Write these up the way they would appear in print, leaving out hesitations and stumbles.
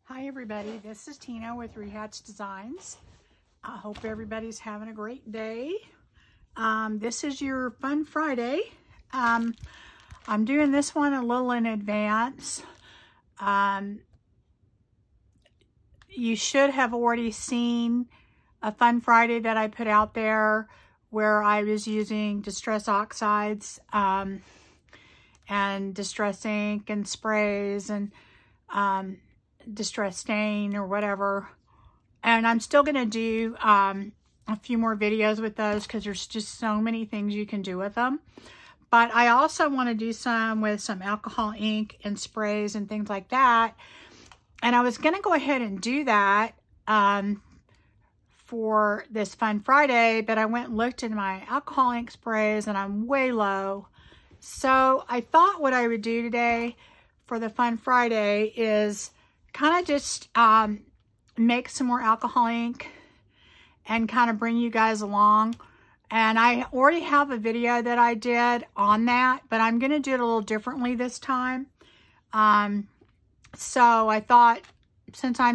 Hi everybody, this is Tina with Rehatch Designs. I hope everybody's having a great day. This is your Fun Friday. I'm doing this one a little in advance. You should have already seen a Fun Friday that I put out there where I was using Distress Oxides and Distress Ink and sprays and Distress Stain or whatever. And I'm still going to do a few more videos with those because there's just so many things you can do with them. But I also want to do some with some alcohol ink and sprays and things like that. And I was going to go ahead and do that for this Fun Friday, but I went and looked in my alcohol ink sprays and I'm way low. So I thought what I would do today for the Fun Friday is kind of just make some more alcohol ink and kind of bring you guys along. And I already have a video that I did on that, but I'm going to do it a little differently this time. So I thought, since I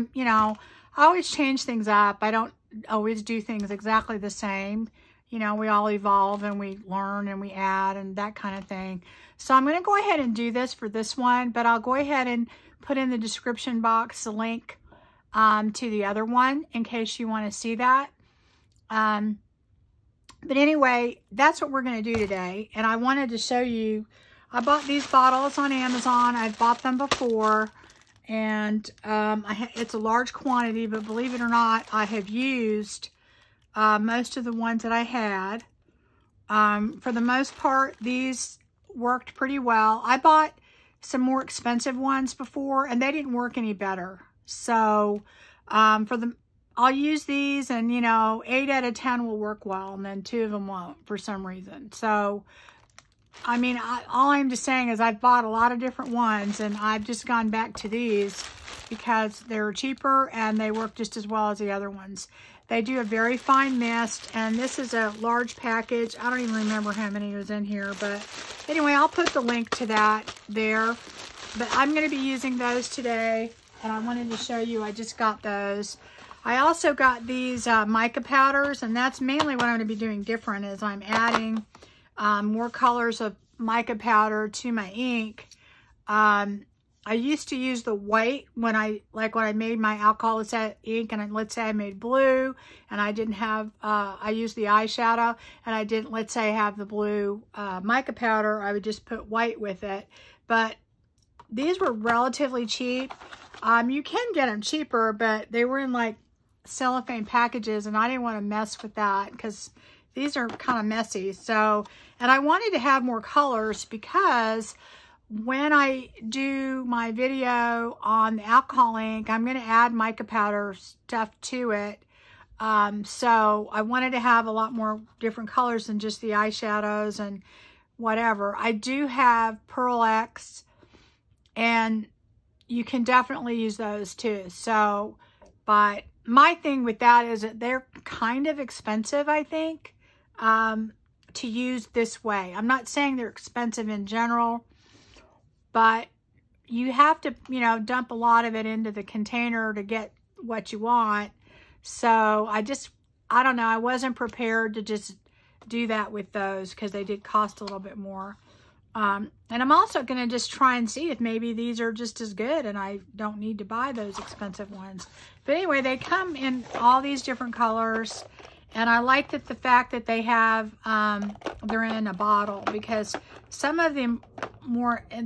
always change things up. I don't always do things exactly the same. We all evolve and we learn and we add and that kind of thing. So I'm going to go ahead and do this for this one, but I'll go ahead and put in the description box the link to the other one in case you want to see that. But anyway, that's what we're going to do today. And I wanted to show you, I bought these bottles on Amazon. I've bought them before. And it's a large quantity, but believe it or not, I have used most of the ones that I had. For the most part, these worked pretty well. I bought some more expensive ones before, and they didn't work any better. So I'll use these, and 8 out of 10 will work well, and then 2 of them won't for some reason. So I mean, all I'm just saying is I've bought a lot of different ones, and I've just gone back to these because they're cheaper and they work just as well as the other ones. They do a very fine mist, and this is a large package. I don't even remember how many was in here, but anyway, I'll put the link to that there. But I'm going to be using those today, and I wanted to show you I just got those. I also got these mica powders, and that's mainly what I'm going to be doing different is I'm adding more colors of mica powder to my ink. I used to use the white when I made my alcohol ink, and let's say I made blue and I didn't have, I used the eyeshadow and I didn't, let's say, have the blue mica powder. I would just put white with it. But these were relatively cheap. You can get them cheaper, but they were in like cellophane packages, and I didn't want to mess with that because these are kind of messy. So, and I wanted to have more colors because when I do my video on the alcohol ink, I'm going to add mica powder stuff to it. So I wanted to have a lot more different colors than just the eyeshadows and whatever. I do have Pearl X, and you can definitely use those too. So, but my thing with that is that they're kind of expensive, I think, to use this way. I'm not saying they're expensive in general, but you have to, dump a lot of it into the container to get what you want. So I don't know. I wasn't prepared to just do that with those because they did cost a little bit more. And I'm also going to just try and see if maybe these are just as good and I don't need to buy those expensive ones. But anyway, they come in all these different colors. And I like the fact that they have, they're in a bottle, because some of the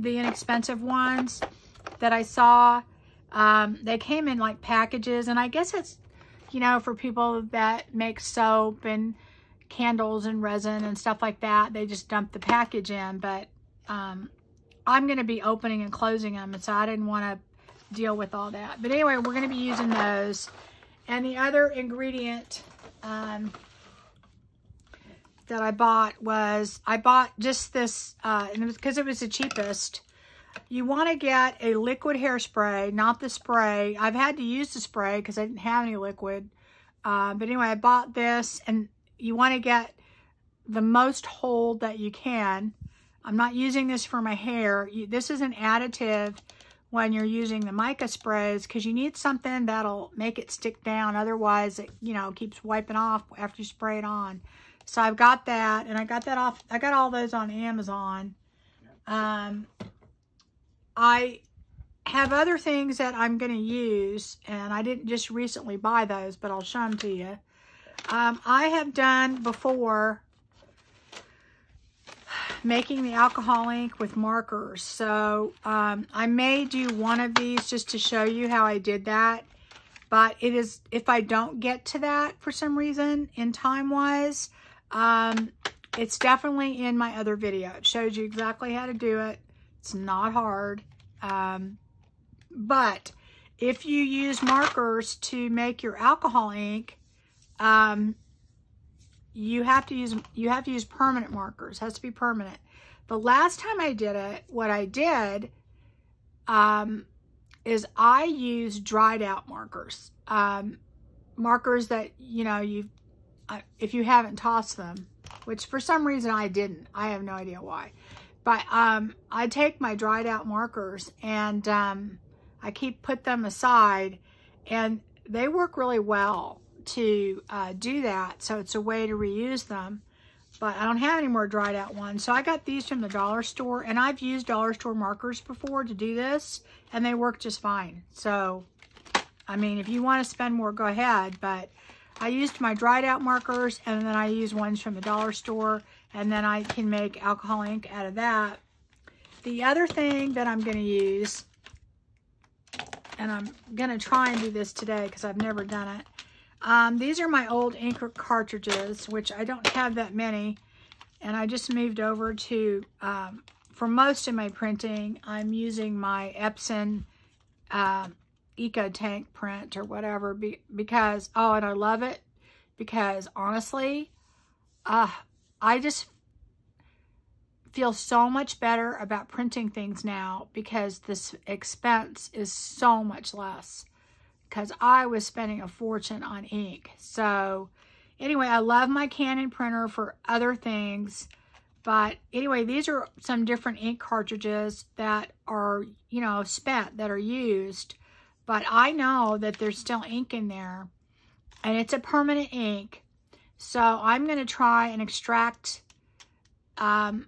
inexpensive ones that I saw, they came in like packages. And I guess it's, for people that make soap and candles and resin and stuff like that, they just dump the package in. But I'm going to be opening and closing them, and so I didn't want to deal with all that. But anyway, we're going to be using those. And the other ingredient that I bought was, I bought just this, and it was because it was the cheapest. You want to get a liquid hairspray, not the spray. I've had to use the spray because I didn't have any liquid. But anyway, I bought this, and you want to get the most hold that you can. I'm not using this for my hair. This is an additive when you're using the mica sprays, because you need something that'll make it stick down. Otherwise, it, you know, keeps wiping off after you spray it on. So I've got that, and I got that off. I got all those on Amazon. I have other things that I'm going to use, and I didn't just recently buy those, but I'll show them to you. I have done before making the alcohol ink with markers. So I may do one of these just to show you how I did that. But it is, if I don't get to that for some reason in time-wise, it's definitely in my other video. It shows you exactly how to do it. It's not hard. But if you use markers to make your alcohol ink, you have to use permanent markers. It has to be permanent. The last time I did it, what I did is I used dried out markers. Markers that, you know, if you haven't tossed them, which for some reason I didn't. I have no idea why. But I take my dried out markers and I put them aside, and they work really well to do that. So it's a way to reuse them. But I don't have any more dried out ones. So I got these from the dollar store, and I've used dollar store markers before to do this, and they work just fine. So, I mean, if you want to spend more, go ahead. But I used my dried out markers, and then I use ones from the dollar store, and then I can make alcohol ink out of that. The other thing that I'm going to use, and I'm going to try and do this today because I've never done it. These are my old ink cartridges, which I don't have that many. And I just moved over to, for most of my printing, I'm using my Epson Eco Tank print or whatever. Because, oh, and I love it. Because, honestly, I just feel so much better about printing things now because this expense is so much less. Because I was spending a fortune on ink. So, anyway, I love my Canon printer for other things. But, anyway, these are some different ink cartridges that are, you know, spent, that are used. But I know that there's still ink in there. And it's a permanent ink. So, I'm going to try and extract the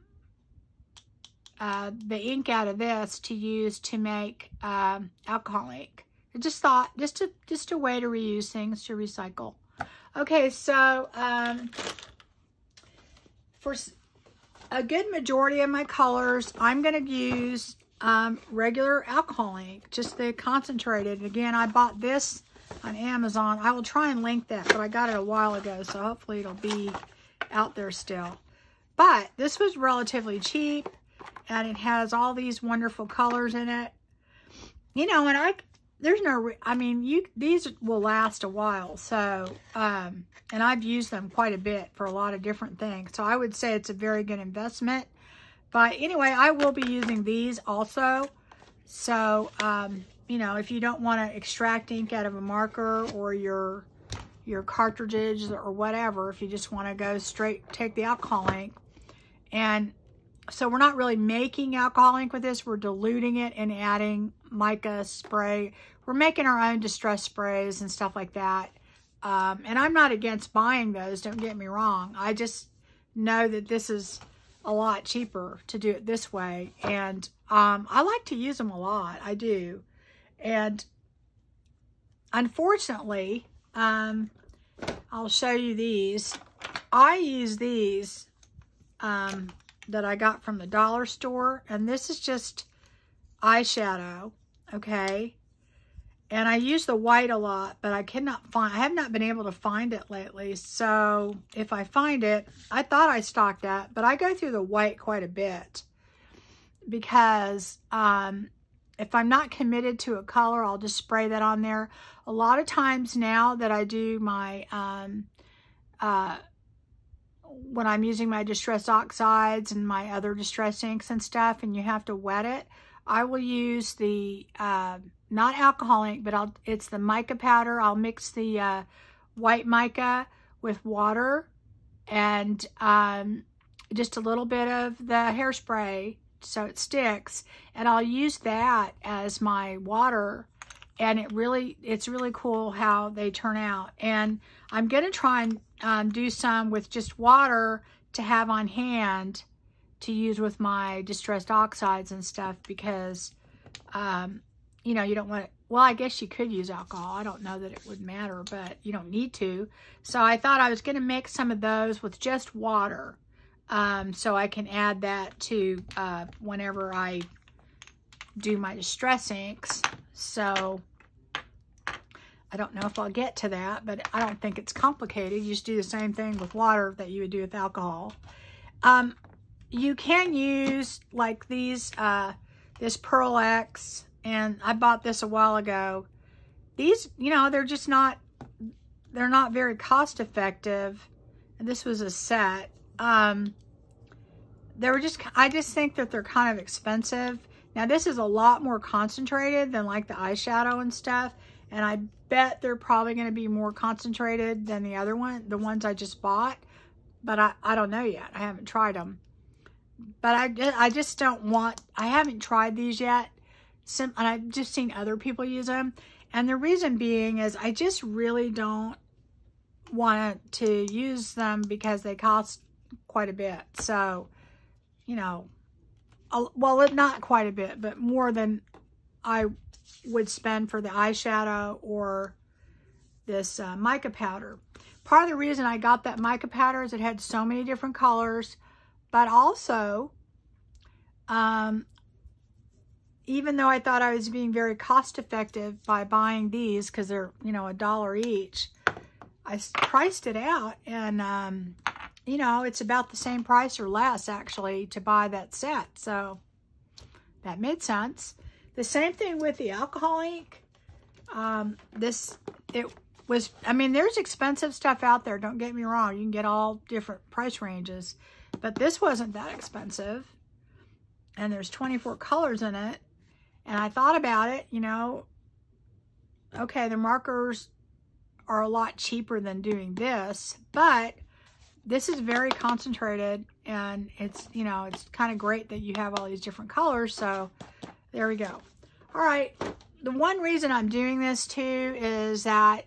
ink out of this to use to make alcohol ink. I just thought, just a way to reuse things, to recycle. Okay, so for a good majority of my colors, I'm going to use regular alcohol ink, just the concentrated. Again, I bought this on Amazon. I will try and link that, but I got it a while ago, so hopefully it'll be out there still. But this was relatively cheap, and it has all these wonderful colors in it. You know, and there's no, I mean, these will last a while. So, and I've used them quite a bit for a lot of different things. So I would say it's a very good investment. But anyway, I will be using these also. So, you know, if you don't want to extract ink out of a marker or your cartridges or whatever, if you just want to go straight, take the alcohol ink. And so we're not really making alcohol ink with this. We're diluting it and adding mica spray. We're making our own distress sprays and stuff like that. And I'm not against buying those, don't get me wrong. I just know that this is a lot cheaper to do it this way. And I like to use them a lot. I do. And unfortunately, I'll show you these. I use these that I got from the dollar store. And this is just eyeshadow, okay? And I use the white a lot, but I have not been able to find it lately. So if I find it, I thought I stocked that, but I go through the white quite a bit because if I'm not committed to a color, I'll just spray that on there. A lot of times now that I do my, when I'm using my distress oxides and my other distress inks and stuff, and you have to wet it, I will use the, not alcohol ink, but it's the mica powder. I'll mix the white mica with water and just a little bit of the hairspray so it sticks, and I'll use that as my water, and it's really cool how they turn out. And I'm gonna try and do some with just water to have on hand to use with my distressed oxides and stuff, because you know, you don't want to, well, I guess you could use alcohol. I don't know that it would matter, but you don't need to. So I thought I was going to make some of those with just water, so I can add that to whenever I do my distress inks. So I don't know if I'll get to that, but I don't think it's complicated. You just do the same thing with water that you would do with alcohol. You can use like these, this Pearl X, and I bought this a while ago. These, you know, they're not very cost effective. And this was a set. They were just, I just think that they're kind of expensive. Now this is a lot more concentrated than like the eyeshadow and stuff. And I bet they're probably going to be more concentrated than the other one, the ones I just bought. But I don't know yet. I haven't tried them. But I just don't want, I haven't tried these yet. And I've just seen other people use them. And the reason being is I just really don't want to use them because they cost quite a bit. So, you know, well, not quite a bit, but more than I would spend for the eyeshadow or this mica powder. Part of the reason I got that mica powder is it had so many different colors, but also, even though I thought I was being very cost effective by buying these, because they're, you know, $1 each, I priced it out, and, you know, it's about the same price or less, actually, to buy that set. So that made sense. The same thing with the alcohol ink. It was, I mean, there's expensive stuff out there. Don't get me wrong. You can get all different price ranges. But this wasn't that expensive. And there's 24 colors in it. And I thought about it, you know, okay, the markers are a lot cheaper than doing this, but this is very concentrated, and it's, you know, it's kind of great that you have all these different colors. So there we go. All right. The one reason I'm doing this too is that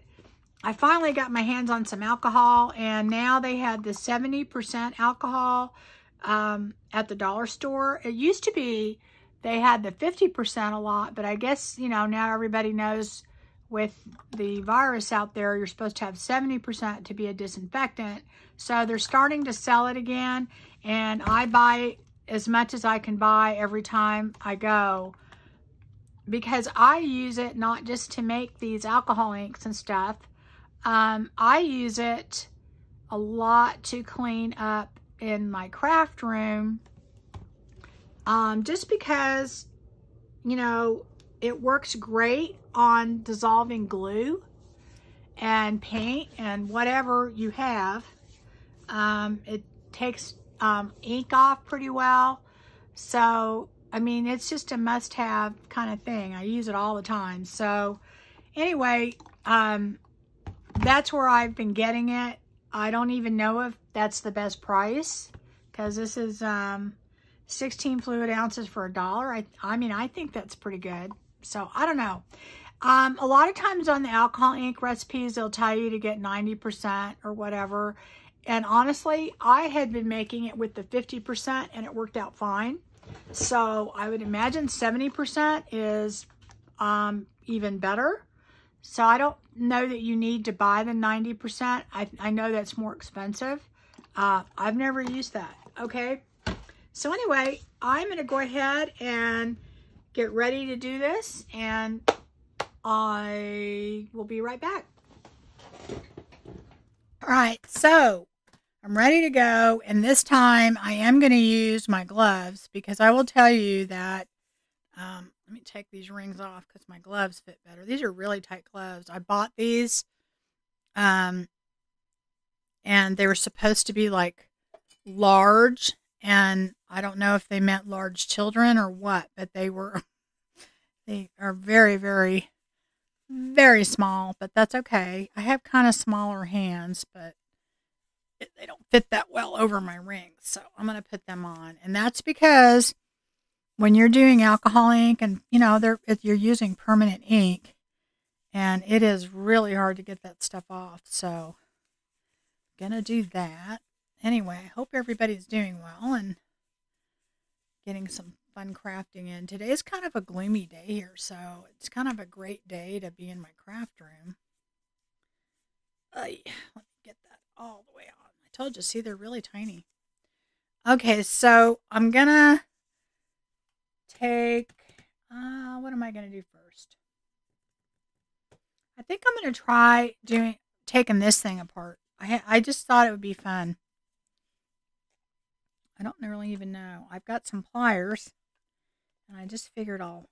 I finally got my hands on some alcohol, and now they had the 70% alcohol at the dollar store. It used to be they had the 50% a lot, but I guess, you know, now everybody knows with the virus out there, you're supposed to have 70% to be a disinfectant. So they're starting to sell it again, and I buy as much as I can buy every time I go, because I use it not just to make these alcohol inks and stuff. I use it a lot to clean up in my craft room, just because, you know, it works great on dissolving glue and paint and whatever you have. It takes ink off pretty well. So, I mean, it's just a must-have kind of thing. I use it all the time. So, anyway, that's where I've been getting it. I don't even know if that's the best price, because this is 16 fluid ounces for $1. I mean, I think that's pretty good. So, I don't know. A lot of times on the alcohol ink recipes, they'll tell you to get 90% or whatever. And honestly, I had been making it with the 50% and it worked out fine. So I would imagine 70% is even better. So I don't know that you need to buy the 90%. I know that's more expensive. I've never used that. Okay. So anyway, I'm going to go ahead and get ready to do this, and I will be right back. All right, so I'm ready to go, and this time I am going to use my gloves, because I will tell you that, let me take these rings off because my gloves fit better. These are really tight gloves. I bought these, and they were supposed to be like large, and I don't know if they meant large children or what, but they are very, very, very small, but that's okay. I have kind of smaller hands, but they don't fit that well over my rings, so I'm going to put them on. And that's because when you're doing alcohol ink, and you know you're using permanent ink, and it is really hard to get that stuff off. So gonna do that. Anyway, I hope everybody's doing well and getting some fun crafting in. Today is kind of a gloomy day here, so it's kind of a great day to be in my craft room. Let me get that all the way on. I told you, see, they're really tiny. Okay, so I'm gonna take, what am I gonna do first? I think I'm gonna try taking this thing apart. I just thought it would be fun. I don't really even know. I've got some pliers, and I just figured I'll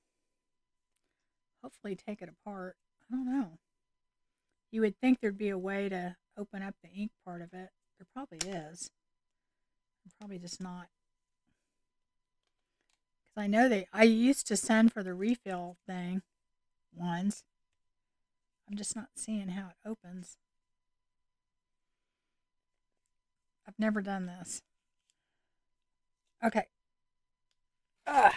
hopefully take it apart. I don't know. You would think there'd be a way to open up the ink part of it. There probably is. I'm probably just not. Because I know I used to send for the refill thing once. I'm just not seeing how it opens. I've never done this. Okay. Ugh.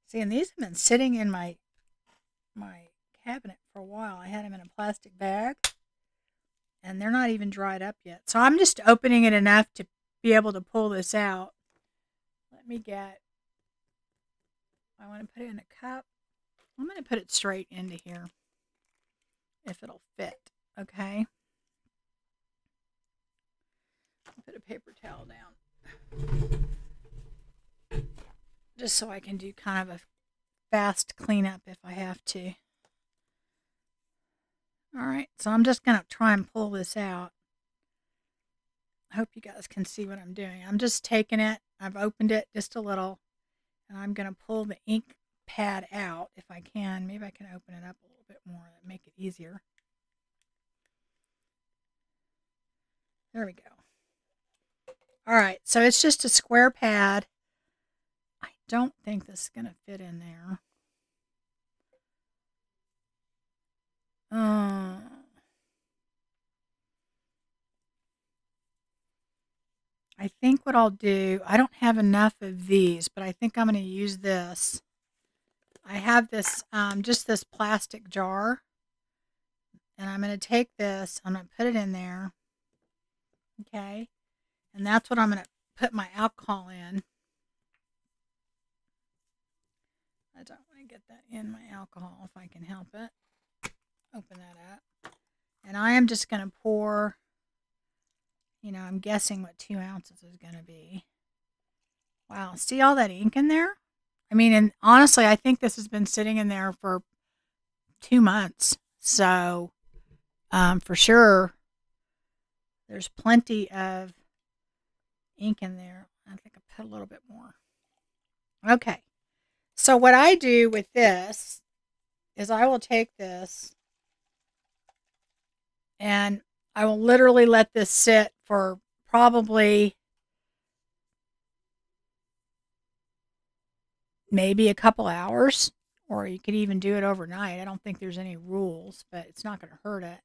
See, and these have been sitting in my cabinet for a while. I had them in a plastic bag, and they're not even dried up yet. So I'm just opening it enough to be able to pull this out. Let me I want to put it in a cup. I'm going to put it straight into here if it'll fit. Okay. I'll put a paper towel down just so I can do kind of a fast cleanup if I have to. All right, so I'm just going to try and pull this out. I hope you guys can see what I'm doing. I'm just taking it. I've opened it just a little, and I'm going to pull the ink pad out if I can. Maybe I can open it up a little bit more and make it easier. There we go. All right, so it's just a square pad. I don't think this is going to fit in there. I think what I'll do, I don't have enough of these, but I think I'm going to use this. I have this, just this plastic jar, and I'm going to take this, I'm going to put it in there, okay, and that's what I'm going to put my alcohol in. I don't want to get that in my alcohol if I can help it. Open that up, and I am just going to pour, you know, I'm guessing what 2 ounces is going to be. Wow, see all that ink in there? I mean, and honestly, I think this has been sitting in there for 2 months. So, for sure, there's plenty of ink in there. I think I put a little bit more. Okay. So what I do with this is I will take this and I will literally let this sit for probably maybe a couple hours, or you could even do it overnight. I don't think there's any rules, but it's not going to hurt it.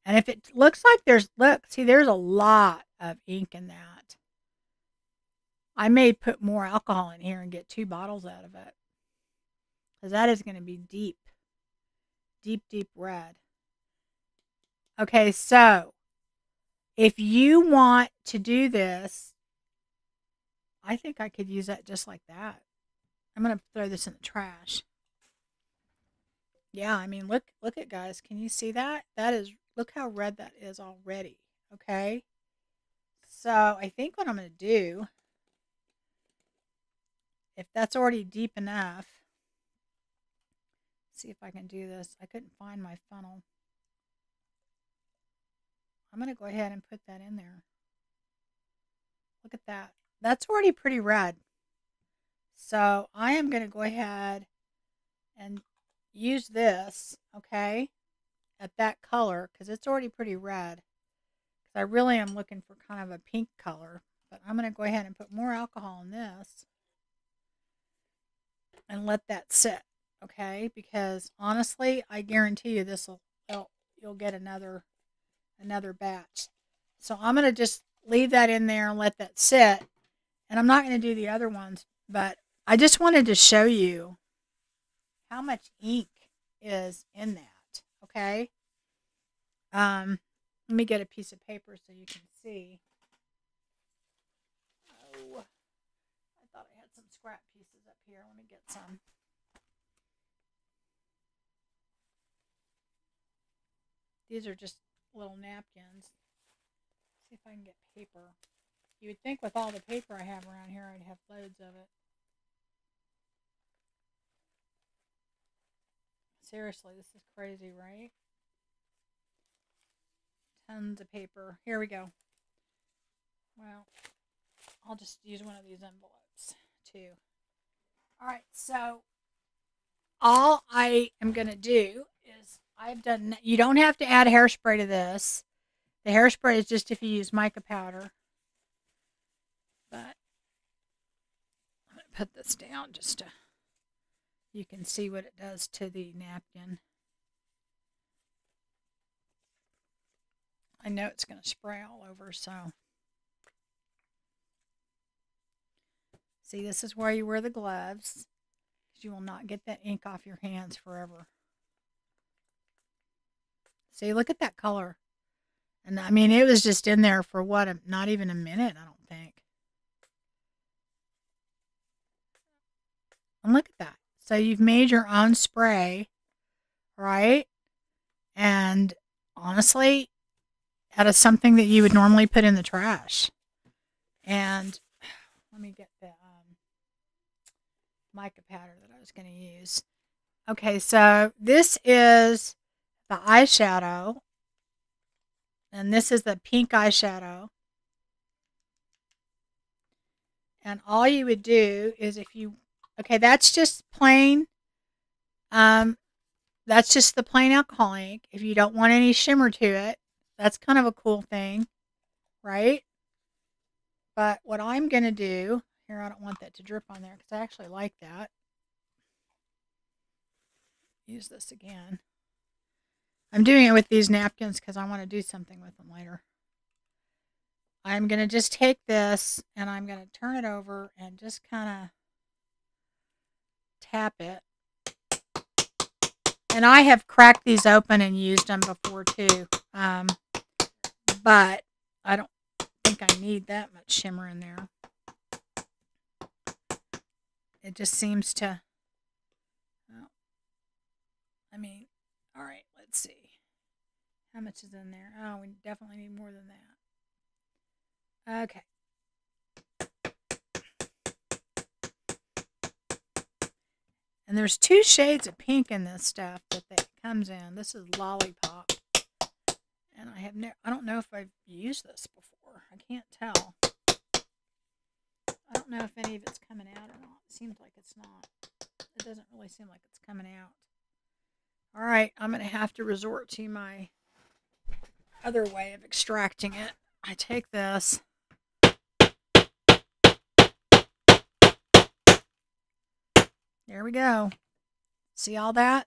And if it looks like there's a lot of ink in that. I may put more alcohol in here and get 2 bottles out of it, because that is going to be deep, deep, deep red. Okay, so if you want to do this, I think I could use that just like that. I'm going to throw this in the trash. Yeah, I mean, look at, guys. Can you see that? Look how red that is already. Okay. So I think what I'm going to do, if that's already deep enough, see if I can do this. I couldn't find my funnel. I'm going to go ahead and put that in there. Look at that. That's already pretty red. So I am going to go ahead and use this, okay, at that color, because it's already pretty red. Because I really am looking for kind of a pink color. But I'm going to go ahead and put more alcohol in this and let that sit, okay? Because honestly, I guarantee you you'll get another batch. So I'm going to just leave that in there and let that sit. And I'm not going to do the other ones, but I just wanted to show you how much ink is in that, okay? Let me get a piece of paper so you can see. Oh, I thought I had some scrap pieces up here. Let me get some. These are just little napkins. See if I can get paper. You would think with all the paper I have around here, I'd have loads of it. Seriously, this is crazy, right? Tons of paper. Here we go. Well, I'll just use one of these envelopes too. All right, so all I am going to do is I've done, you don't have to add hairspray to this. The hairspray is just if you use mica powder. But I'm going to put this down just so you can see what it does to the napkin. I know it's going to spray all over, so. See, this is why you wear the gloves, because you will not get that ink off your hands forever. See, look at that color. And I mean, it was just in there for what, not even a minute, I don't think. And look at that. So you've made your own spray, right? And honestly, out of something that you would normally put in the trash. And let me get the mica powder that I was going to use. Okay, so this is the eyeshadow. And this is the pink eyeshadow. And all you would do is if you, okay, that's just plain, that's just the plain alcohol ink. If you don't want any shimmer to it, that's kind of a cool thing, right? But what I'm going to do, here, I don't want that to drip on there because I actually like that. Use this again. I'm doing it with these napkins because I want to do something with them later. I'm going to just take this and I'm going to turn it over and just kind of tap it. And I have cracked these open and used them before too. But I don't think I need that much shimmer in there. It just seems to, well, I mean, all right, let's see. How much is in there? Oh, we definitely need more than that. Okay. And there's 2 shades of pink in this stuff that comes in. This is Lollipop. And I don't know if I've used this before. I can't tell. I don't know if any of it's coming out or not. It seems like it's not. It doesn't really seem like it's coming out. All right, I'm going to have to resort to my other way of extracting it. I take this. There we go. See all that?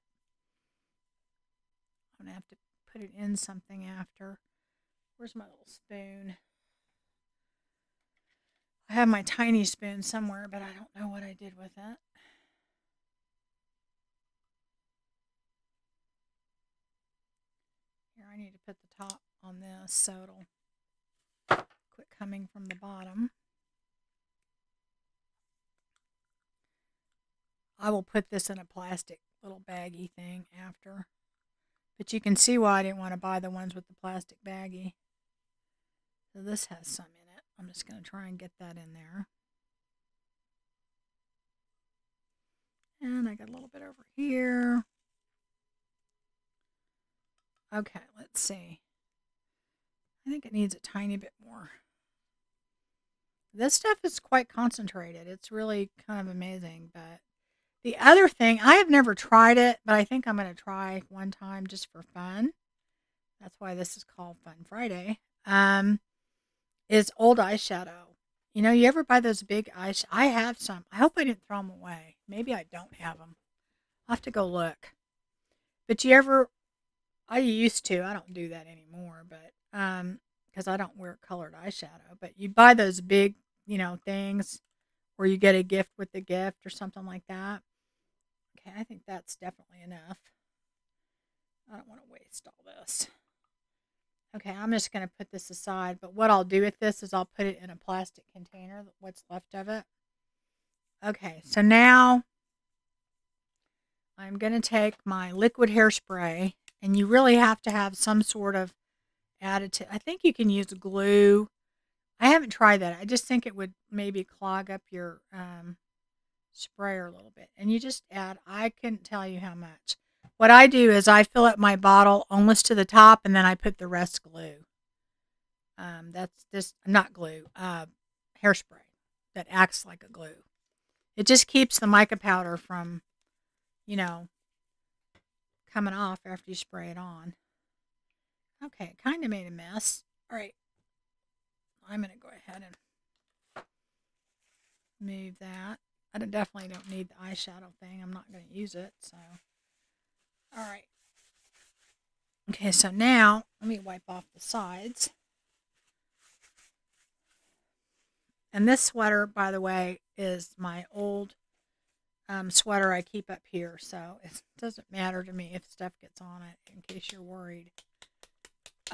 I'm going to have to put it in something after. Where's my little spoon? I have my tiny spoon somewhere, but I don't know what I did with it. Here, I need to put the top on this so it'll quit coming from the bottom. I will put this in a plastic little baggie thing after. But you can see why I didn't want to buy the ones with the plastic baggie. So this has some in it. I'm just going to try and get that in there. And I got a little bit over here. Okay, let's see. I think it needs a tiny bit more. This stuff is quite concentrated. It's really kind of amazing, but the other thing, I have never tried it, but I think I'm going to try one time just for fun. That's why this is called Fun Friday. Is old eyeshadow. You know, you ever buy those big eyeshadow? I have some. I hope I didn't throw them away. Maybe I don't have them. I'll have to go look. But you ever, I used to. I don't do that anymore, but because I don't wear colored eyeshadow. But you buy those big you know, things, or you get a gift with the gift or something like that. Okay, I think that's definitely enough. I don't want to waste all this. Okay, I'm just going to put this aside, but what I'll do with this is I'll put it in a plastic container, what's left of it. Okay, so now I'm going to take my liquid hairspray, and you really have to have some sort of additive. I think you can use glue. I haven't tried that. I just think it would maybe clog up your sprayer a little bit. And you just add, I couldn't tell you how much. What I do is I fill up my bottle almost to the top, and then I put the rest glue. That's just not glue, hairspray that acts like a glue. It just keeps the mica powder from, you know, coming off after you spray it on. Okay, it kind of made a mess. All right, I'm going to go ahead and move that. I definitely don't need the eyeshadow thing. I'm not going to use it, so. All right. Okay, so now let me wipe off the sides. And this sweater, by the way, is my old sweater I keep up here, so it doesn't matter to me if stuff gets on it, in case you're worried.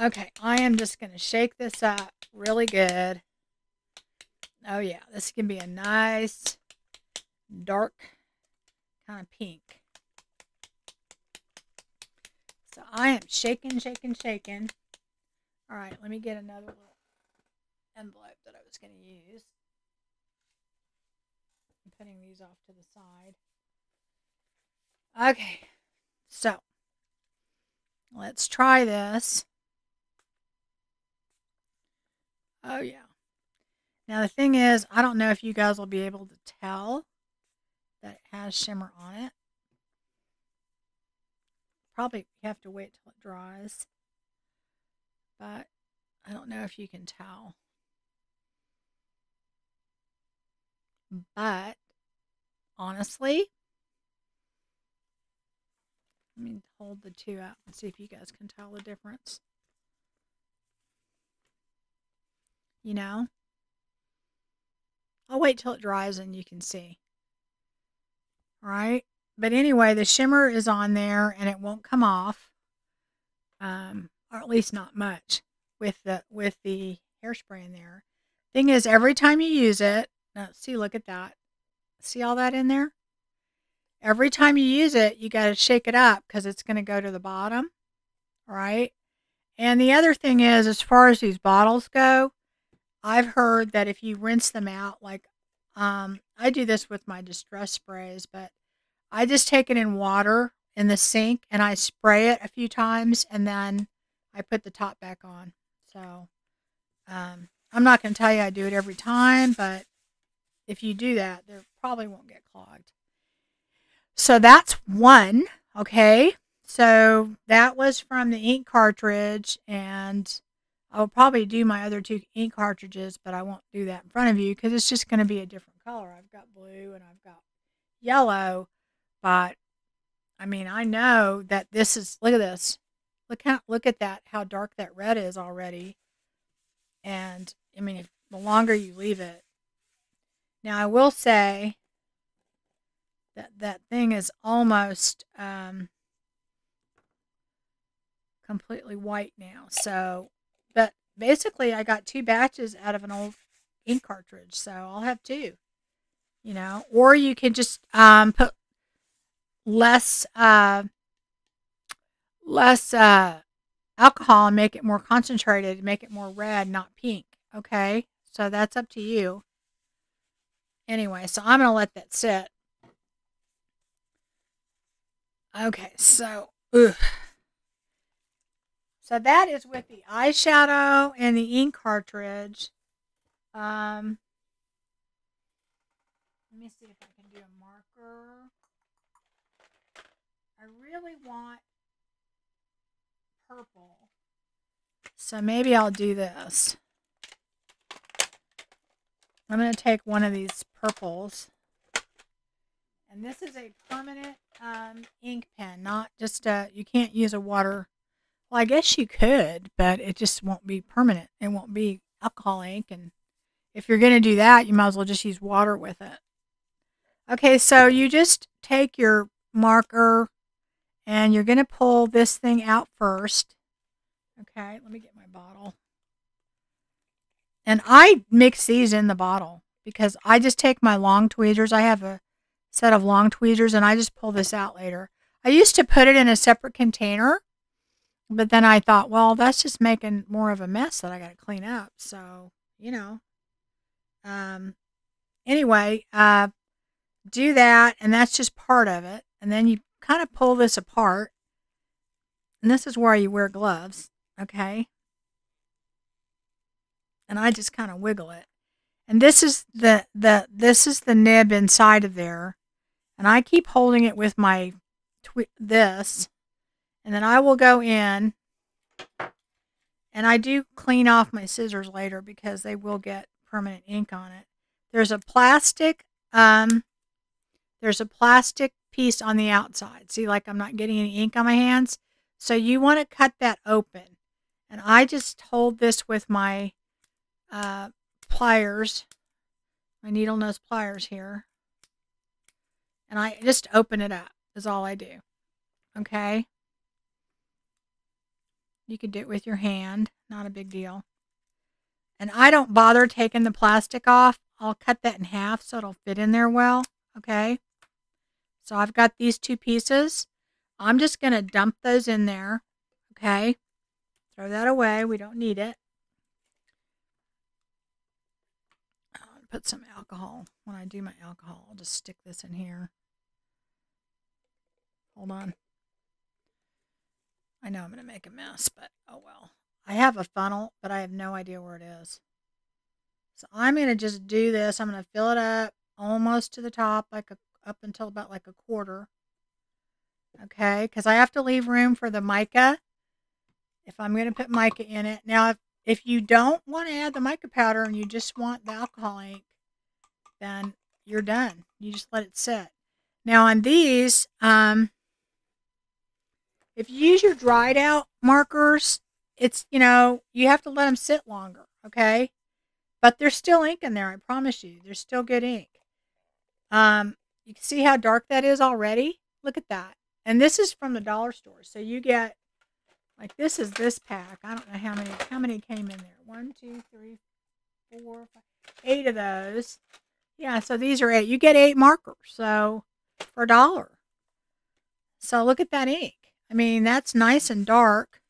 Okay, I am just going to shake this up really good. Oh yeah, this can be a nice dark kind of pink. So I am shaking, shaking, shaking. All right, let me get another little envelope that I was going to use. I'm putting these off to the side. Okay, so let's try this. Oh yeah. Now the thing is, I don't know if you guys will be able to tell that it has shimmer on it. Probably have to wait till it dries. But I don't know if you can tell. But honestly, let me hold the two out and see if you guys can tell the difference. You know? I'll wait till it dries and you can see. All right? But anyway, the shimmer is on there and it won't come off. Or at least not much with the hairspray in there. Thing is, every time you use it, now see, look at that. See all that in there? Every time you use it, you got to shake it up because it's going to go to the bottom. All right? And the other thing is, as far as these bottles go, I've heard that if you rinse them out, like I do this with my distress sprays, but I just take it in water in the sink and I spray it a few times and then I put the top back on. So I'm not going to tell you I do it every time, but if you do that, they probably won't get clogged. So that's one, okay? So that was from the ink cartridge, and I'll probably do my other two ink cartridges, but I won't do that in front of you because it's just going to be a different color. I've got blue and I've got yellow, but I mean, I know that this is, look at this. Look at that, how dark that red is already. And I mean, if the longer you leave it. Now I will say that that thing is almost completely white now. So, but basically I got 2 batches out of an old ink cartridge. So I'll have 2, you know, or you can just put less alcohol and make it more concentrated, make it more red, not pink. Okay, so that's up to you. Anyway, so I'm going to let that sit. Okay, so so that is with the eyeshadow and the ink cartridge. Let me see if I can do a marker. I really want purple. So maybe I'll do this. I'm going to take one of these purples. And this is a permanent ink pen, not just you can't use a water. Well, I guess you could, but it just won't be permanent. It won't be alcohol ink, and if you're going to do that, you might as well just use water with it. Okay, so you just take your marker and you're going to pull this thing out first. Okay, let me get my bottle. And I mix these in the bottle because I just take my long tweezers. I have a set of long tweezers and I just pull this out later. I used to put it in a separate container, but then I thought, well, that's just making more of a mess that I got to clean up. So, you know, anyway, do that. And that's just part of it. And then you kind of pull this apart. And this is where you wear gloves. Okay. And I just kind of wiggle it. And this is this is the nib inside of there. And I keep holding it with my this. And then I will go in. And I do clean off my scissors later because they will get permanent ink on it. There's a plastic piece on the outside. See, like I'm not getting any ink on my hands. So you want to cut that open. And I just hold this with my pliers, my needle nose pliers here. And I just open it up is all I do. Okay? You could do it with your hand. Not a big deal. And I don't bother taking the plastic off. I'll cut that in half so it'll fit in there well. Okay? So I've got these two pieces. I'm just going to dump those in there. Okay? Throw that away. We don't need it. I'll put some alcohol. When I do my alcohol, I'll just stick this in here. Hold on. I know I'm going to make a mess, but oh well. I have a funnel, but I have no idea where it is. So I'm going to just do this. I'm going to fill it up almost to the top, up until about like a quarter. Okay, because I have to leave room for the mica if I'm going to put mica in it. Now, if you don't want to add the mica powder and you just want the alcohol ink, then you're done. You just let it sit. Now on these, if you use your dried out markers, it's, you have to let them sit longer, okay? But there's still ink in there, I promise you. There's still good ink. You can see how dark that is already? Look at that. And this is from the dollar store. So you get, like this is this pack. I don't know how many came in there. 1, 2, 3, 4, 5, 8 of those. Yeah, so these are 8. You get 8 markers, so for $1. So look at that ink. I mean, that's nice and dark.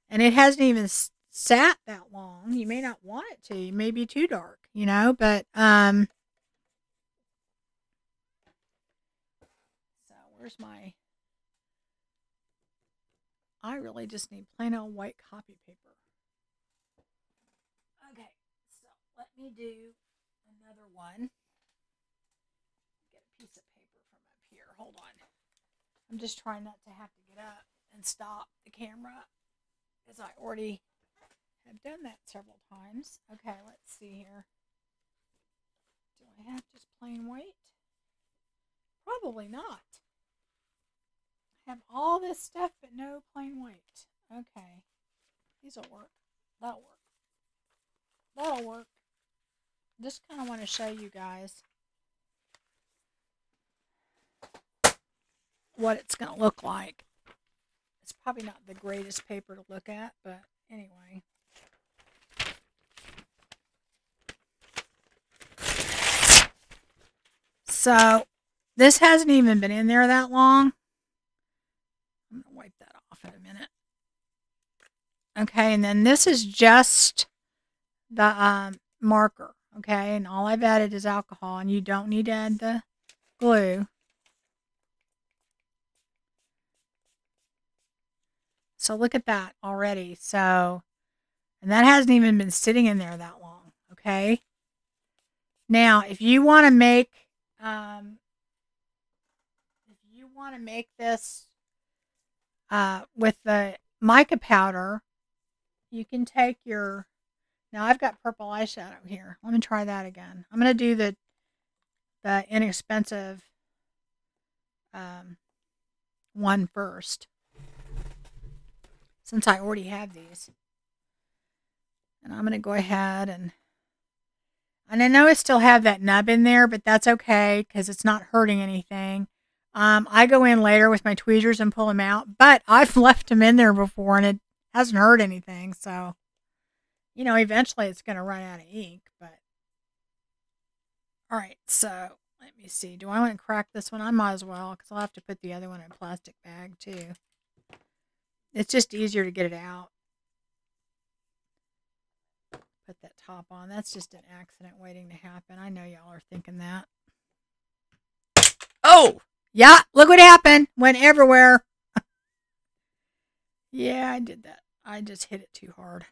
And it hasn't even sat that long. You may not want it to. It may be too dark, but so where's my, I really just need plain old white copy paper. Okay, so let me do another one. Get a piece of paper from up here. Hold on. I'm just trying not to have to get up and stop the camera, because I already have done that several times. Okay, let's see here. Do I have just plain white? Probably not. I have all this stuff but no plain white. Okay, these will work. That'll work. That'll work. Just kind of want to show you guys what it's going to look like. It's probably not the greatest paper to look at, but anyway. So this hasn't even been in there that long. I'm going to wipe that off in a minute. Okay, and then this is just the marker. Okay, and all I've added is alcohol, and you don't need to add the glue. So look at that already. So, and that hasn't even been sitting in there that long. Okay. Now, if you want to make, this with the mica powder, you can take your. Now I've got purple eyeshadow here. Let me try that again. I'm going to do the inexpensive one first, since I already have these. And I'm going to go ahead and And I know I still have that nub in there, but that's okay because it's not hurting anything. I go in later with my tweezers and pull them out, but I've left them in there before and it hasn't hurt anything. So, eventually it's going to run out of ink. But, all right, so let me see. Do I want to crack this one? I might as well because I'll have to put the other one in a plastic bag too. It's just easier to get it out. Put that top on. That's just an accident waiting to happen. I know y'all are thinking that. Oh! Yeah, look what happened. Went everywhere. Yeah, I did that. I just hit it too hard.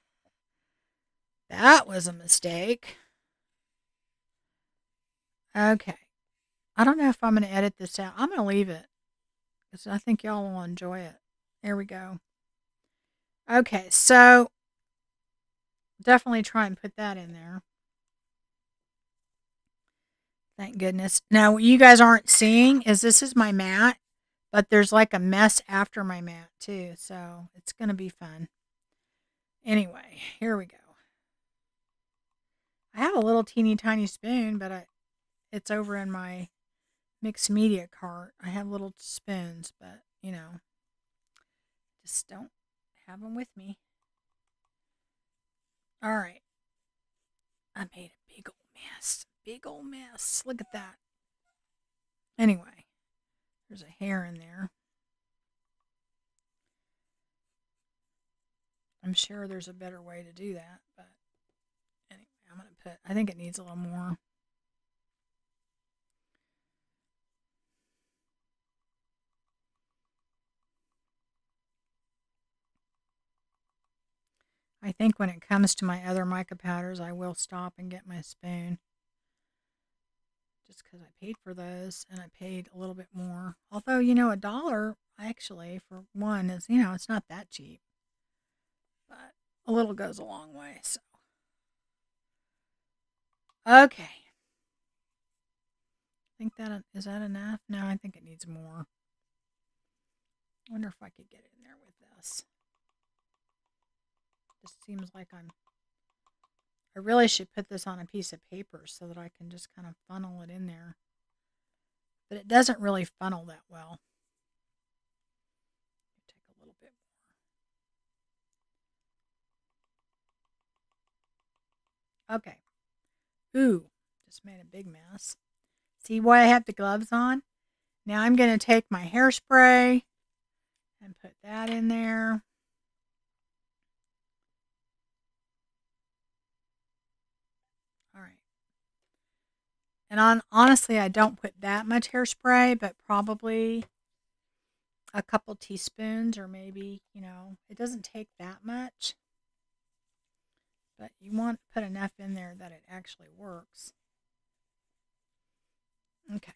That was a mistake. Okay. I don't know if I'm going to edit this out. I'm going to leave it because I think y'all will enjoy it. There we go. Okay, so definitely try and put that in there. Thank goodness. Now, what you guys aren't seeing is this is my mat, but there's like a mess after my mat too, so it's going to be fun. Anyway, here we go. I have a little teeny tiny spoon, but it's over in my mixed media cart. I have little spoons, but just don't have them with me. All right. I made a big old mess. Big old mess. Look at that. Anyway, there's a hair in there. I'm sure there's a better way to do that, but anyway, I'm going to I think it needs a little more. I think when it comes to my other mica powders, I will stop and get my spoon. Just because I paid for those and I paid a little bit more. Although, $1 actually for one is, it's not that cheap. But a little goes a long way, so. Okay. I think is that enough? No, I think it needs more. I wonder if I could get it in there with this. This seems like I really should put this on a piece of paper so that I can just kind of funnel it in there. But it doesn't really funnel that well. Take a little bit more. Okay. Ooh, just made a big mess. See why I have the gloves on? Now I'm going to take my hairspray and put that in there. All right. And honestly, I don't put that much hairspray, but probably a couple teaspoons or maybe, it doesn't take that much. But you want to put enough in there that it actually works. Okay.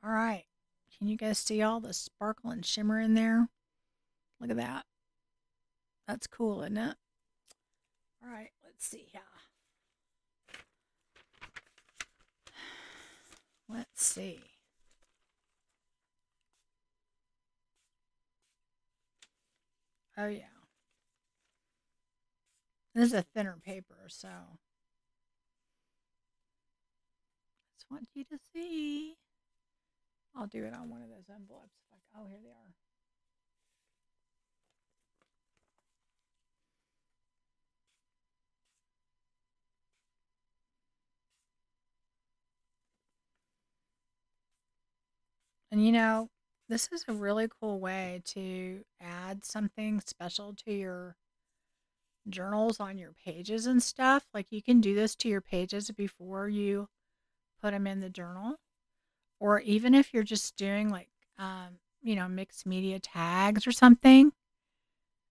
All right. Can you guys see all the sparkle and shimmer in there? Look at that. That's cool, isn't it? All right, let's see here. Let's see. Oh, yeah. This is a thinner paper, so I just want you to see. I'll do it on one of those envelopes. Oh, here they are. And this is a really cool way to add something special to your journals on your pages and stuff. Like you can do this to your pages before you put them in the journal. Or even if you're just doing like, mixed media tags or something.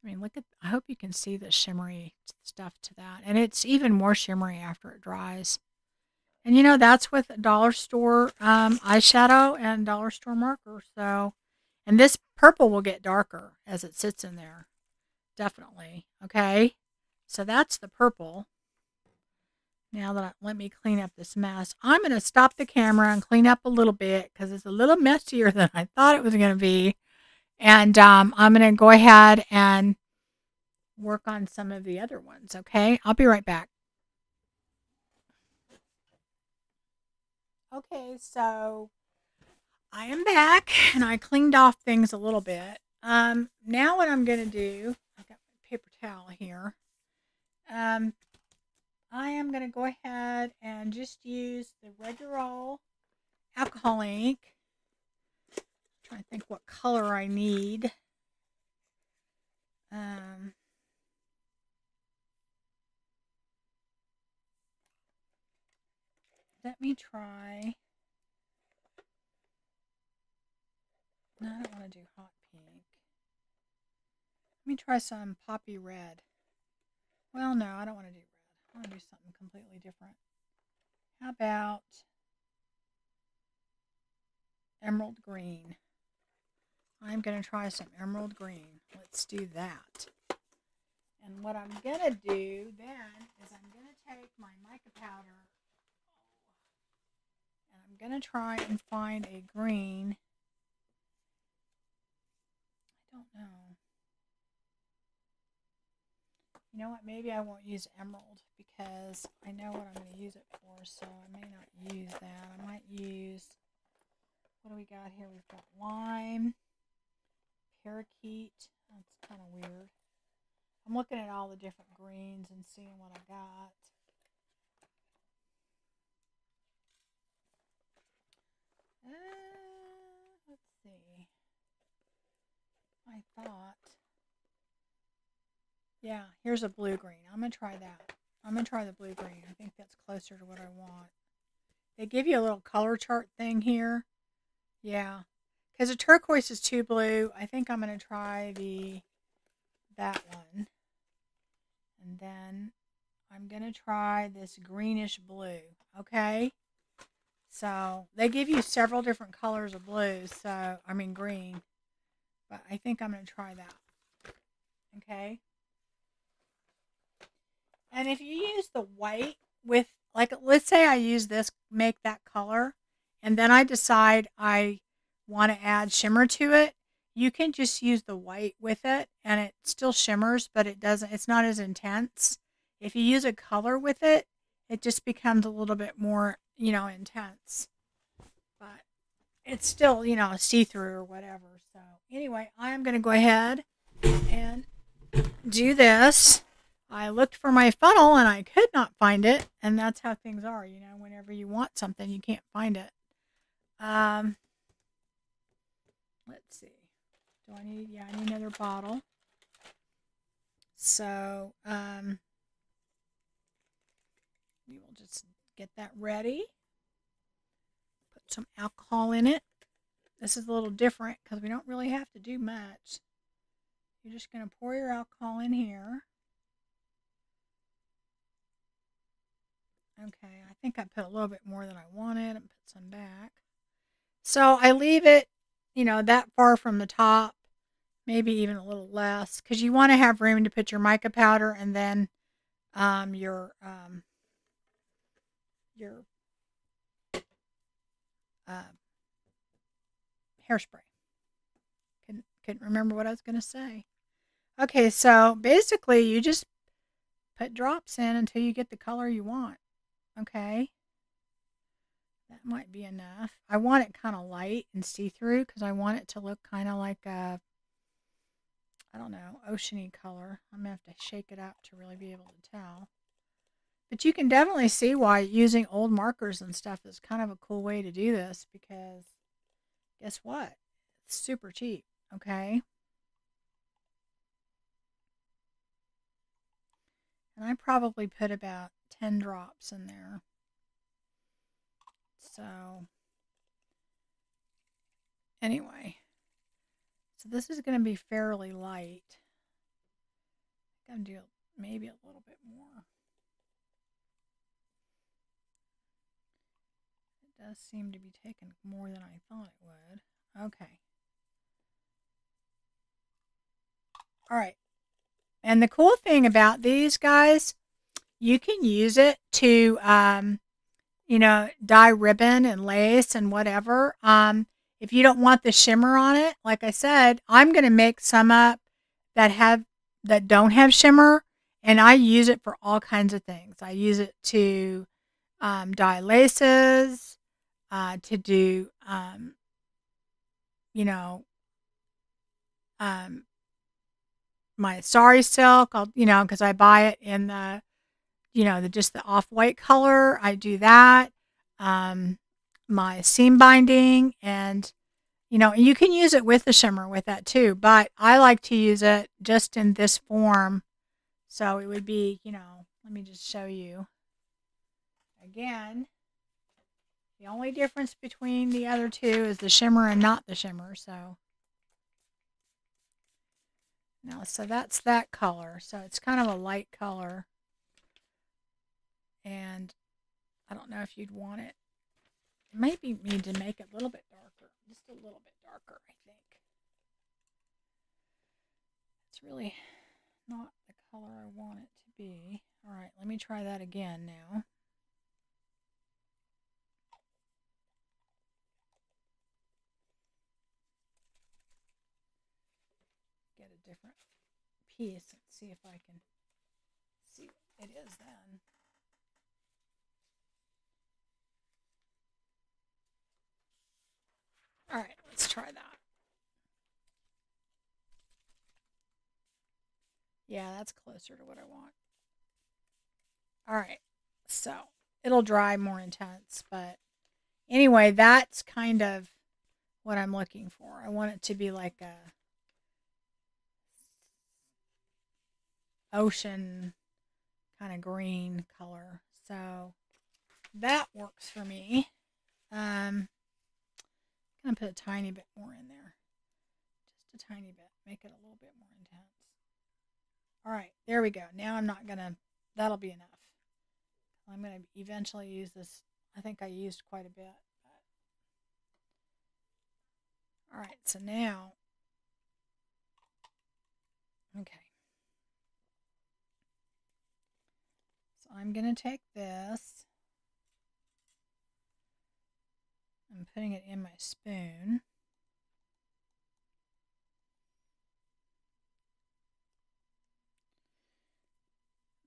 I mean, I hope you can see the shimmery stuff to that. And it's even more shimmery after it dries. And that's with dollar store eyeshadow and dollar store marker. So, and this purple will get darker as it sits in there. Definitely. Okay. So that's the purple. Now that let me clean up this mess. I'm going to stop the camera and clean up a little bit because it's a little messier than I thought it was going to be. And I'm going to go ahead and work on some of the other ones, okay? I'll be right back. Okay, so I am back and I cleaned off things a little bit. Now what I'm going to do, I've got my paper towel here. I am going to go ahead and just use the regular old alcohol ink. I'm trying to think what color I need. Let me try. No, I don't want to do hot pink. Let me try some poppy red. Well, no, I don't want to do red. I want to do something completely different. How about emerald green? I'm going to try some emerald green. Let's do that. And what I'm going to do then is I'm going to take my mica powder and I'm going to try and find a green. I don't know. You know what? Maybe I won't use emerald because I know what I'm going to use it for, so I may not use that. I might use, what do we got here? We've got lime, parakeet. That's kind of weird. I'm looking at all the different greens and seeing what I got. Let's see. I thought, yeah, here's a blue-green. I'm going to try that. I'm going to try the blue-green. I think that's closer to what I want. They give you a little color chart thing here. Yeah. Because the turquoise is too blue. I think I'm going to try that one. And then I'm going to try this greenish blue. Okay? So they give you several different colors of blue. So, I mean green. But I think I'm going to try that. Okay? And if you use the white with, like, let's say I use this, make that color, and then I decide I want to add shimmer to it, you can just use the white with it, and it still shimmers, but it's not as intense. If you use a color with it, it just becomes a little bit more, intense. But it's still, see-through or whatever. So anyway, I am going to go ahead and do this. I looked for my funnel and I could not find it, and that's how things are, whenever you want something, you can't find it. Let's see. Do I need, I need another bottle. So, we will just get that ready. Put some alcohol in it. This is a little different because we don't really have to do much. You're just going to pour your alcohol in here. Okay, I think I put a little bit more than I wanted and put some back. So I leave it, that far from the top, maybe even a little less, because you want to have room to put your mica powder and then your hairspray. Couldn't remember what I was going to say. Okay, so basically you just put drops in until you get the color you want. Okay. That might be enough. I want it kind of light and see-through because I want it to look kind of like a, I don't know, oceany color. I'm going to have to shake it up to really be able to tell. But you can definitely see why using old markers and stuff is kind of a cool way to do this because guess what? It's super cheap, okay? And I probably put about 10 drops in there. So, anyway. So this is going to be fairly light. I'm going to do maybe a little bit more. It does seem to be taking more than I thought it would. Okay. All right. And the cool thing about these guys you can use it to, you know, dye ribbon and lace and whatever. If you don't want the shimmer on it, like I said, I'm going to make some up that have that don't have shimmer, and I use it for all kinds of things. I use it to dye laces, to do, you know, um, my sari silk. You know, because I buy it in the, you know, the just the off-white color. I do that. Um, my seam binding, and you know, you can use it with the shimmer with that too, but I like to use it just in this form. So it would be, you know, let me just show you again. The only difference between the other two is the shimmer and not the shimmer. So now, so that's that color. So it's kind of a light color, and I don't know if you'd want it. Maybe need to make it a little bit darker, just a little bit darker, I think. It's really not the color I want it to be. All right, let me try that again now. Get a different piece and see if I can see what it is then. All right, let's try that. Yeah, that's closer to what I want. All right, so it'll dry more intense, but anyway, that's kind of what I'm looking for. I want it to be like a ocean kind of green color. So that works for me. I'm gonna put a tiny bit more in there, just a tiny bit, make it a little bit more intense. All right, there we go. Now I'm not gonna. That'll be enough. I'm gonna eventually use this. I think I used quite a bit. All right, so now, okay. So I'm gonna take this. I'm putting it in my spoon.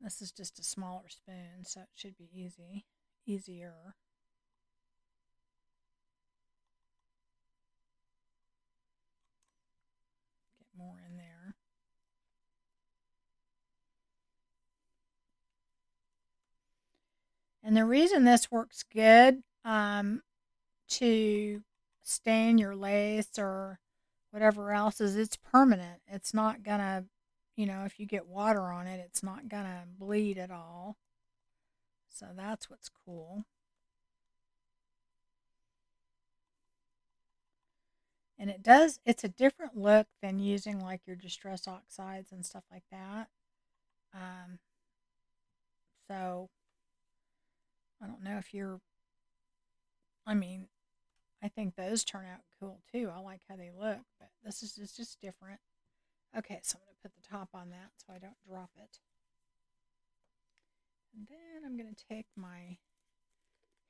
This is just a smaller spoon, so it should be easier. Get more in there. And the reason this works good to stain your lace or whatever else is it's permanent. It's not gonna, you know, if you get water on it, it's not gonna bleed at all. So that's what's cool. And it's a different look than using like your distress oxides and stuff like that. Um, so I don't know if you're, I mean, I think those turn out cool too. I like how they look, but this is just different. Okay, so I'm going to put the top on that so I don't drop it. And then I'm going to take my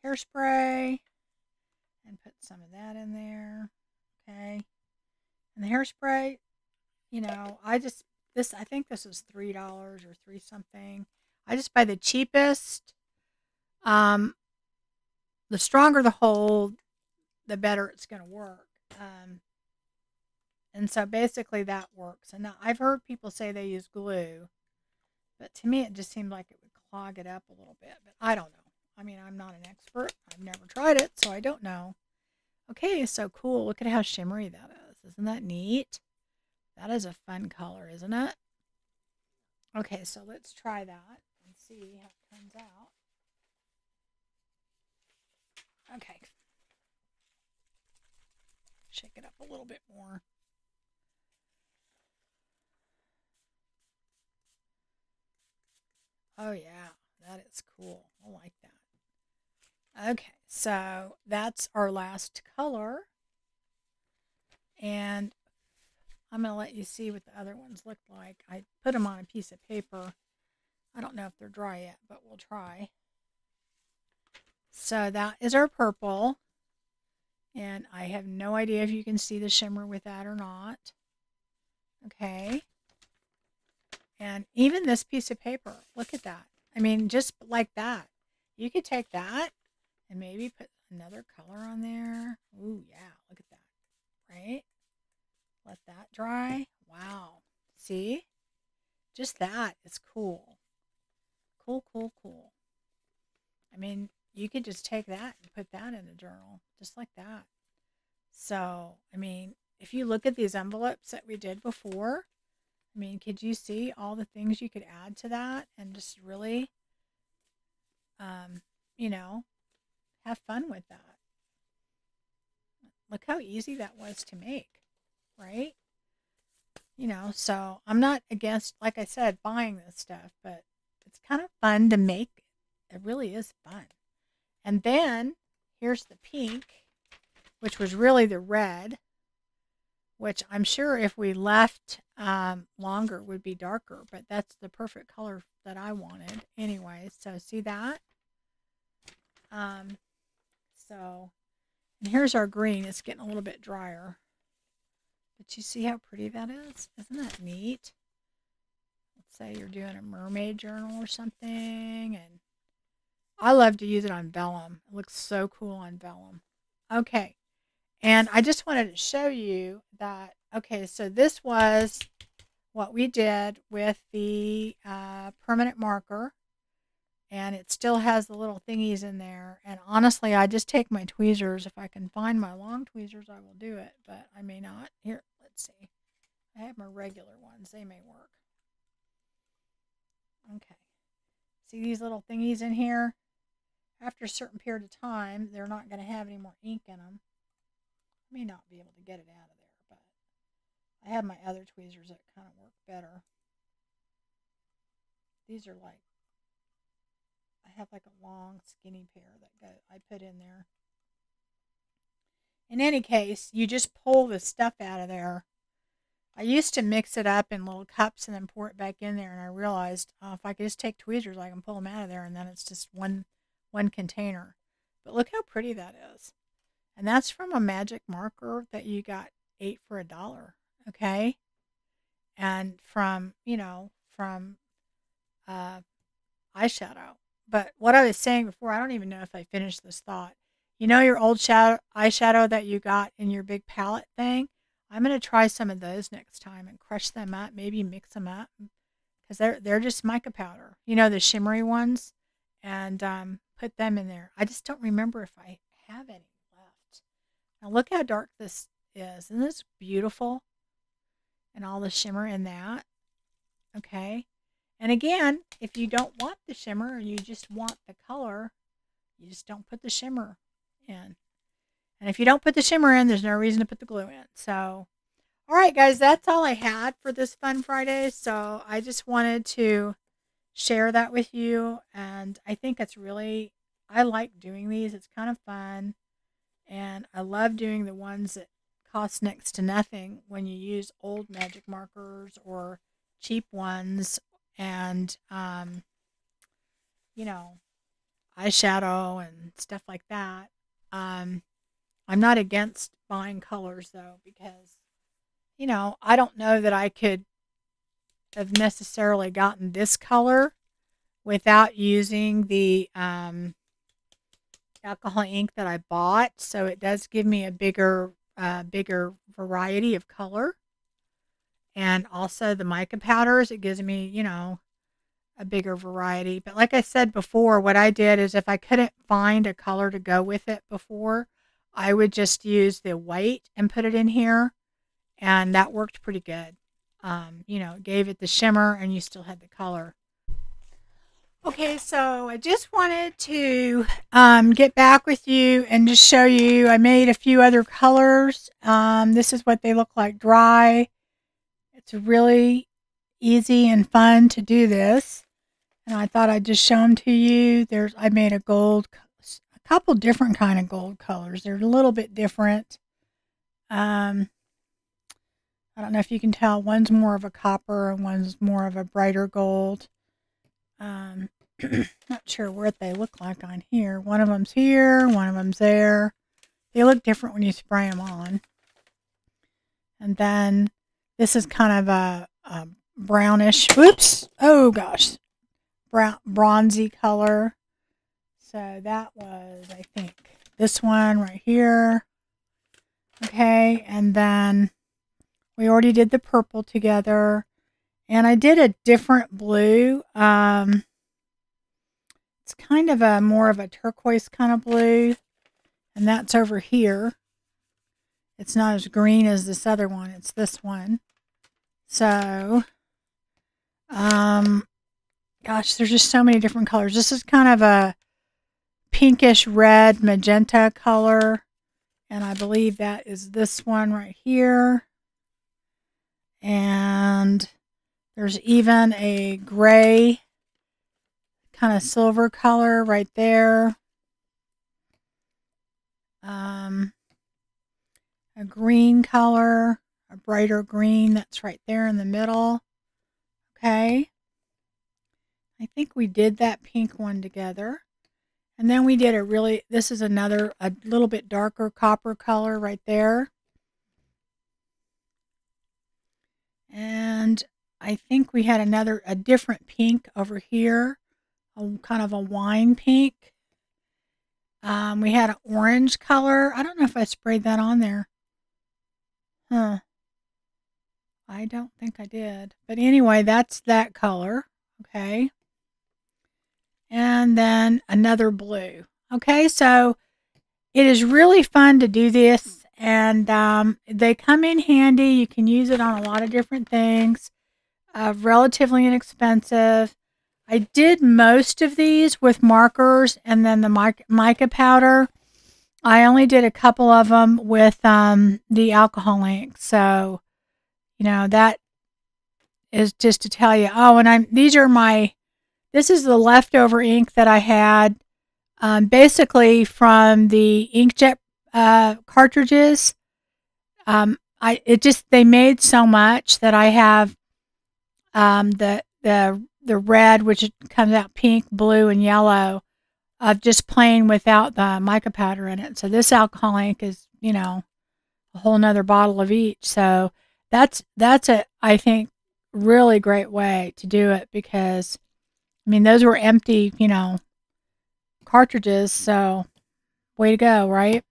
hairspray and put some of that in there. Okay. And the hairspray, you know, I think this is $3 or 3 something. I just buy the cheapest. The stronger the hold, the better it's going to work. And so basically that works. And now I've heard people say they use glue, but to me it just seemed like it would clog it up a little bit. But I don't know. I mean, I'm not an expert. I've never tried it, so I don't know. Okay, so cool. Look at how shimmery that is. Isn't that neat? That is a fun color, isn't it? Okay, so let's try that and see how it turns out. Okay. Shake it up a little bit more. Oh yeah, that is cool. I like that. Okay, so that's our last color. And I'm going to let you see what the other ones look like. I put them on a piece of paper I don't know if they're dry yet, but we'll try. So that is our purple. And I have no idea if you can see the shimmer with that or not. Okay. And even this piece of paper, look at that. I mean, just like that. You could take that and maybe put another color on there. Ooh, yeah, look at that. Right? Let that dry. Wow. See? Just that is cool. Cool, cool, cool. I mean, you could just take that and put that in a journal, just like that. So, I mean, if you look at these envelopes that we did before, I mean, could you see all the things you could add to that and just really, you know, have fun with that? Look how easy that was to make, right? You know, so I'm not against, like I said, buying this stuff, but it's kind of fun to make. It really is fun. And then here's the pink, which was really the red, which I'm sure if we left longer would be darker, but that's the perfect color that I wanted anyway. So see that? So, and here's our green. It's getting a little bit drier. But you see how pretty that is? Isn't that neat? Let's say you're doing a mermaid journal or something. And I love to use it on vellum. It looks so cool on vellum. Okay. And I just wanted to show you that, okay, so this was what we did with the permanent marker. And it still has the little thingies in there. And honestly, I just take my tweezers. If I can find my long tweezers, I will do it. But I may not. Here, let's see. I have my regular ones. They may work. Okay. See these little thingies in here? After a certain period of time, they're not going to have any more ink in them. I may not be able to get it out of there, but I have my other tweezers that kind of work better. These are like, I have like a long skinny pair that I put in there. In any case, you just pull the stuff out of there. I used to mix it up in little cups and then pour it back in there, and I realized if I could just take tweezers, I can pull them out of there, and then it's just one container. But look how pretty that is. And that's from a magic marker that you got 8 for $1. Okay? And from, you know, from eyeshadow. But what I was saying before, I don't even know if I finished this thought. You know your old eyeshadow that you got in your big palette thing? I'm going to try some of those next time and crush them up, maybe mix them up. Because they're just mica powder. You know, the shimmery ones? And put them in there. I just don't remember if I have any left. Now look how dark this is. Isn't this beautiful? And all the shimmer in that. Okay. And again, if you don't want the shimmer and you just want the color, you just don't put the shimmer in. And if you don't put the shimmer in, there's no reason to put the glue in. So, all right, guys, that's all I had for this Fun Friday. So I just wanted to share that with you. And I think it's really, I like doing these. It's kind of fun. And I love doing the ones that cost next to nothing when you use old magic markers or cheap ones. And, you know, eyeshadow and stuff like that. I'm not against buying colors, though, because, you know, I don't know that I could have necessarily gotten this color without using the alcohol ink that I bought. So it does give me a bigger variety of color. And also the mica powders, it gives me, you know, a bigger variety. But like I said before, what I did is if I couldn't find a color to go with it before, I would just use the white and put it in here. And that worked pretty good. You know, it gave it the shimmer and you still had the color. Okay, so I just wanted to get back with you and just show you. I made a few other colors. This is what they look like dry. It's really easy and fun to do this. And I thought I'd just show them to you. I made a couple different kind of gold colors. They're a little bit different. I don't know if you can tell. One's more of a copper and one's more of a brighter gold. Not sure what they look like on here. One of them's here, one of them's there. They look different when you spray them on. And then this is kind of a brownish, whoops, oh gosh, bronzy color. So that was, I think, this one right here. Okay, and then we already did the purple together. And I did a different blue. It's kind of a more of a turquoise kind of blue. And that's over here. It's not as green as this other one. It's this one. So, gosh, there's just so many different colors. This is kind of a pinkish red magenta color. And I believe that is this one right here. And there's even a gray kind of silver color right there. A green color, a brighter green that's right there in the middle. Okay. I think we did that pink one together. And then we did this is another, a little bit darker copper color right there. And I think we had a different pink over here, kind of a wine pink. We had an orange color. I don't know if I sprayed that on there. Huh. I don't think I did. But anyway, that's that color. Okay. And then another blue. Okay, so it is really fun to do this. And they come in handy. You can use it on a lot of different things. Relatively inexpensive. I did most of these with markers and then the mica powder. I only did a couple of them with the alcohol ink. So, you know, that is just to tell you. Oh, and this is the leftover ink that I had basically from the inkjet cartridges. They made so much that I have the red, which comes out pink, blue, and yellow, of just plain without the mica powder in it. So this alcohol ink is, you know, a whole nother bottle of each. So that's I think, really great way to do it because, I mean, those were empty, you know, cartridges. So way to go, right?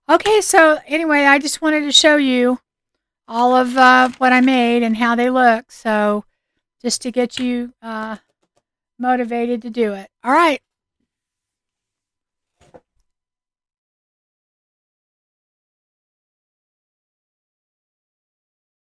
Okay, so anyway, I just wanted to show you all of what I made and how they look. So just to get you motivated to do it. All right.